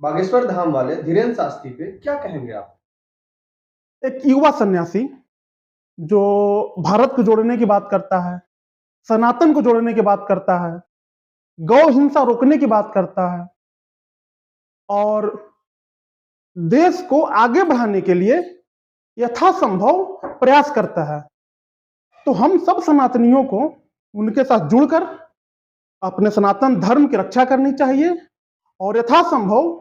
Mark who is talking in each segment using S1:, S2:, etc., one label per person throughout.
S1: बागेश्वर धाम वाले धीरेन्द्र शास्त्री पे क्या कहेंगे आप?
S2: एक युवा सन्यासी जो भारत को जोड़ने की बात करता है, सनातन को जोड़ने की बात करता है, गौ हिंसा रोकने की बात करता है और देश को आगे बढ़ाने के लिए यथासंभव प्रयास करता है। तो हम सब सनातनियों को उनके साथ जुड़कर अपने सनातन धर्म की रक्षा करनी चाहिए और यथासंभव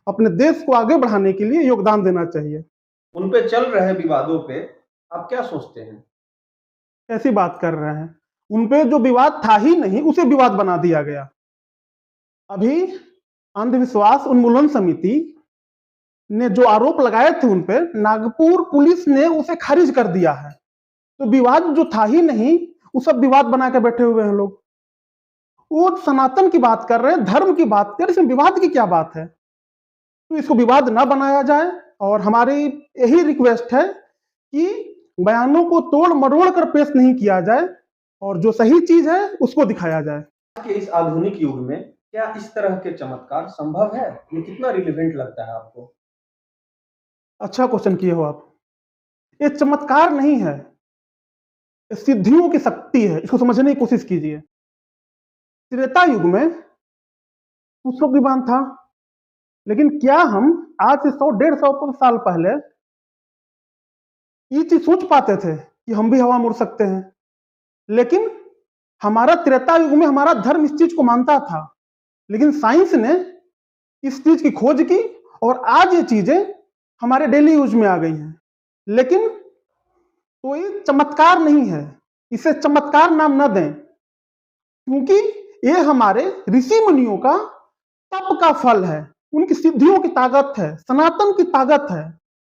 S2: अपने देश को आगे बढ़ाने के लिए योगदान देना चाहिए।
S1: उन पे चल रहे विवादों पे आप क्या सोचते हैं?
S2: कैसी बात कर रहे हैं? उन पे जो विवाद था ही नहीं, उसे विवाद बना दिया गया। अभी अंधविश्वास उन्मूलन समिति ने जो आरोप लगाए थे उन पे, नागपुर पुलिस ने उसे खारिज कर दिया है। तो विवाद जो था ही नहीं, वो सब विवाद बना के बैठे हुए हैं लोग। वो सनातन की बात कर रहे हैं, धर्म की बात कर रहे हैं, इसमें विवाद की क्या बात है? तो इसको विवाद ना बनाया जाए और हमारी यही रिक्वेस्ट है कि बयानों को तोड़ मरोड़ कर पेश नहीं किया जाए और जो सही चीज है उसको दिखाया जाए।
S1: आज के इस आधुनिक युग में क्या इस तरह के चमत्कार संभव है? ये कितना रिलेवेंट लगता है आपको?
S2: अच्छा क्वेश्चन किए हो आप। ये चमत्कार नहीं है, ये सिद्धियों की शक्ति है। इसको समझने की कोशिश कीजिए। त्रेता युग में पुष्पक विमान था, लेकिन क्या हम आज से 100-150 साल पहले ये चीज सोच पाते थे कि हम भी हवा में उड़ सकते हैं? लेकिन हमारा त्रेता युग में हमारा धर्म इस चीज को मानता था, लेकिन साइंस ने इस चीज की खोज की और आज ये चीजें हमारे डेली यूज में आ गई हैं। लेकिन कोई चमत्कार नहीं है, इसे चमत्कार नाम न दें, क्योंकि ये हमारे ऋषि मुनियों का तप का फल है, उनकी सिद्धियों की ताकत है, सनातन की ताकत है।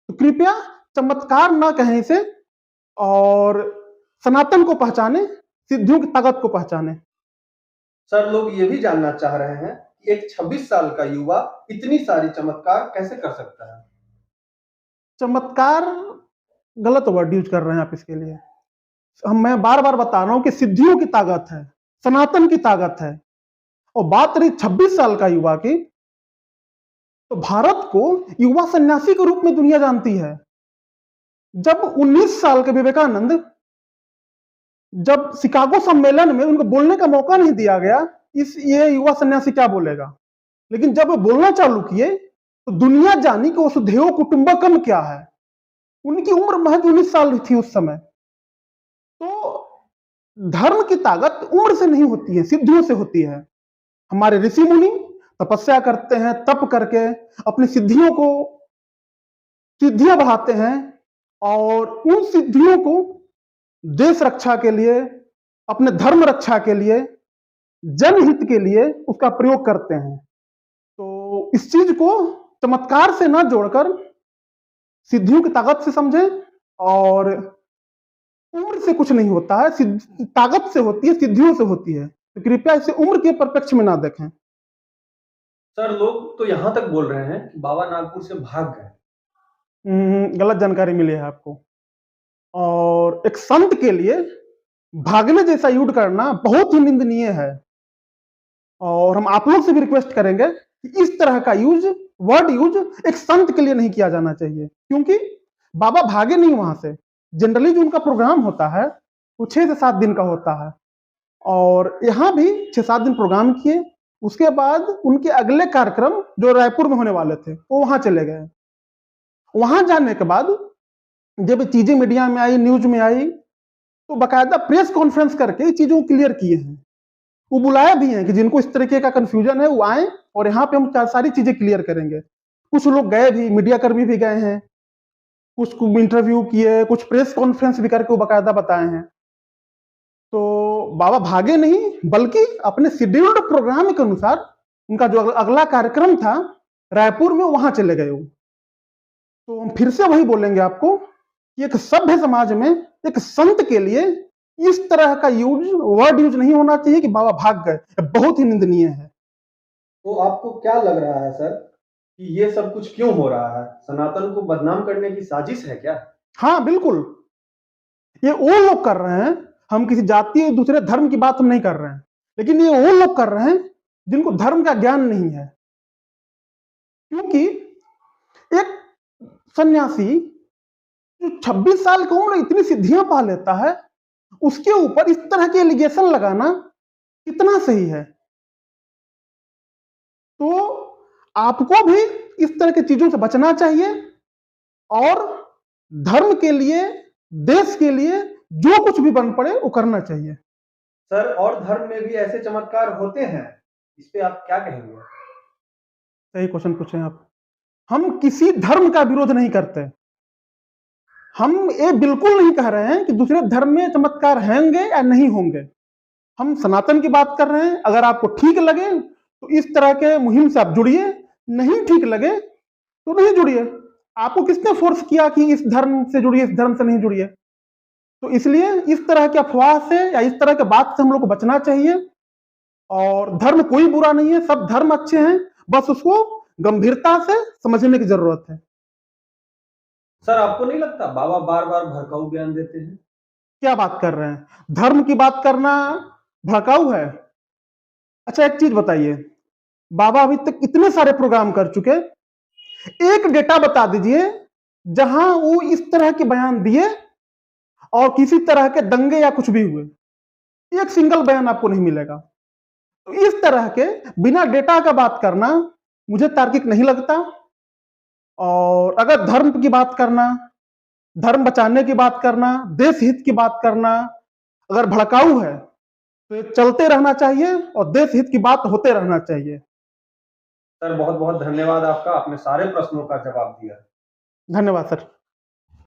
S2: तो कृपया चमत्कार ना कहें इसे और सनातन को पहचाने, सिद्धियों की ताकत को पहचाने।
S1: सर, लोग ये भी जानना चाह रहे हैं कि एक 26 साल का युवा इतनी सारी चमत्कार कैसे कर सकता है?
S2: चमत्कार गलत वर्ड यूज कर रहे हैं आप इसके लिए। मैं बार बार बता रहा हूं कि सिद्धियों की ताकत है, सनातन की ताकत है। और बात रही 26 साल का युवा की, तो भारत को युवा सन्यासी के रूप में दुनिया जानती है। जब 19 साल के विवेकानंद जब शिकागो सम्मेलन में उनको बोलने का मौका नहीं दिया गया, ये युवा सन्यासी क्या बोलेगा? लेकिन जब वो बोलना चालू किए तो दुनिया जानी कि वसुधैव कुटुंबकम क्या है। उनकी उम्र महज 19 साल थी उस समय। तो धर्म की ताकत उम्र से नहीं होती है, सिद्धियों से होती है। हमारे ऋषि मुनि तपस्या करते हैं, तप करके अपनी सिद्धियां बढ़ाते हैं और उन सिद्धियों को देश रक्षा के लिए, अपने धर्म रक्षा के लिए, जनहित के लिए उसका प्रयोग करते हैं। तो इस चीज को चमत्कार से ना जोड़कर सिद्धियों की ताकत से समझें। और उम्र से कुछ नहीं होता है, ताकत से होती है, सिद्धियों से होती है। तो कृपया इसे उम्र के परिप्रेक्ष्य में ना देखें।
S1: सर, लोग तो यहाँ तक बोल रहे हैं कि बाबा नागपुर से भाग गए।
S2: गलत जानकारी मिली है आपको। और एक संत के लिए भागने जैसा युद्ध करना बहुत ही निंदनीय है। और हम आप लोग से भी रिक्वेस्ट करेंगे कि इस तरह का वर्ड यूज एक संत के लिए नहीं किया जाना चाहिए, क्योंकि बाबा भागे नहीं वहां से। जनरली जो उनका प्रोग्राम होता है वो 6 से 7 दिन का होता है और यहाँ भी 6-7 दिन प्रोग्राम किए। उसके बाद उनके अगले कार्यक्रम जो रायपुर में होने वाले थे वो वहां चले गए। वहां जाने के बाद जब चीजें मीडिया में आई, न्यूज में आई, तो बाकायदा प्रेस कॉन्फ्रेंस करके चीजों को क्लियर किए हैं। वो बुलाया भी है कि जिनको इस तरीके का कंफ्यूजन है वो आए और यहाँ पे हम सारी चीजें क्लियर करेंगे। कुछ लोग गए भी, मीडिया कर्मी भी गए हैं, कुछ इंटरव्यू किए, कुछ प्रेस कॉन्फ्रेंस भी करके वो बाकायदा बताए हैं। तो बाबा भागे नहीं, बल्कि अपने शेड्यूल्ड प्रोग्राम के अनुसार उनका जो अगला कार्यक्रम था रायपुर में, वहां चले गए वो। तो हम फिर से वही बोलेंगे आपको कि एक सभ्य समाज में एक संत के लिए इस तरह का वर्ड यूज नहीं होना चाहिए कि बाबा भाग गए। बहुत ही निंदनीय है।
S1: तो आपको क्या लग रहा है सर कि ये सब कुछ क्यों हो रहा है? सनातन को बदनाम करने की साजिश है क्या?
S2: हाँ बिल्कुल, ये वो लोग कर रहे हैं। हम किसी जाति दूसरे धर्म की बात हम नहीं कर रहे हैं, लेकिन ये वो लोग कर रहे हैं जिनको धर्म का ज्ञान नहीं है। क्योंकि एक सन्यासी जो 26 साल की उम्र में इतनी सिद्धियां पा लेता है, उसके ऊपर इस तरह के एलिगेशन लगाना कितना सही है? तो आपको भी इस तरह की चीजों से बचना चाहिए और धर्म के लिए, देश के लिए जो कुछ भी बन पड़े वो करना चाहिए।
S1: सर, और धर्म में भी ऐसे चमत्कार होते हैं, इस पे आप क्या कहेंगे?
S2: सही क्वेश्चन पूछे आप। हम किसी धर्म का विरोध नहीं करते। हम ये बिल्कुल नहीं कह रहे हैं कि दूसरे धर्म में चमत्कार होंगे या नहीं होंगे। हम सनातन की बात कर रहे हैं। अगर आपको ठीक लगे तो इस तरह के मुहिम से आप जुड़िए, नहीं ठीक लगे तो नहीं जुड़िए। आपको किसने फोर्स किया कि इस धर्म से जुड़िए, इस धर्म से नहीं जुड़िए? तो इसलिए इस तरह के अफवाह से या इस तरह के बात से हम लोग को बचना चाहिए। और धर्म कोई बुरा नहीं है, सब धर्म अच्छे हैं, बस उसको गंभीरता से समझने की जरूरत है।
S1: सर, आपको नहीं लगता बाबा बार-बार भड़काऊ बयान देते हैं?
S2: क्या बात कर रहे हैं? धर्म की बात करना भड़काऊ है? अच्छा एक चीज बताइए, बाबा अभी तक इतने सारे प्रोग्राम कर चुके, एक डेटा बता दीजिए जहां वो इस तरह के बयान दिए और किसी तरह के दंगे या कुछ भी हुए। एक सिंगल बयान आपको नहीं मिलेगा। तो इस तरह के बिना डेटा का बात करना मुझे तार्किक नहीं लगता। और अगर धर्म की बात करना, धर्म बचाने की बात करना, देश हित की बात करना अगर भड़काऊ है तो ये चलते रहना चाहिए और देश हित की बात होते रहना चाहिए।
S1: सर, बहुत-बहुत धन्यवाद आपका, आपने सारे प्रश्नों का जवाब दिया।
S2: धन्यवाद सर।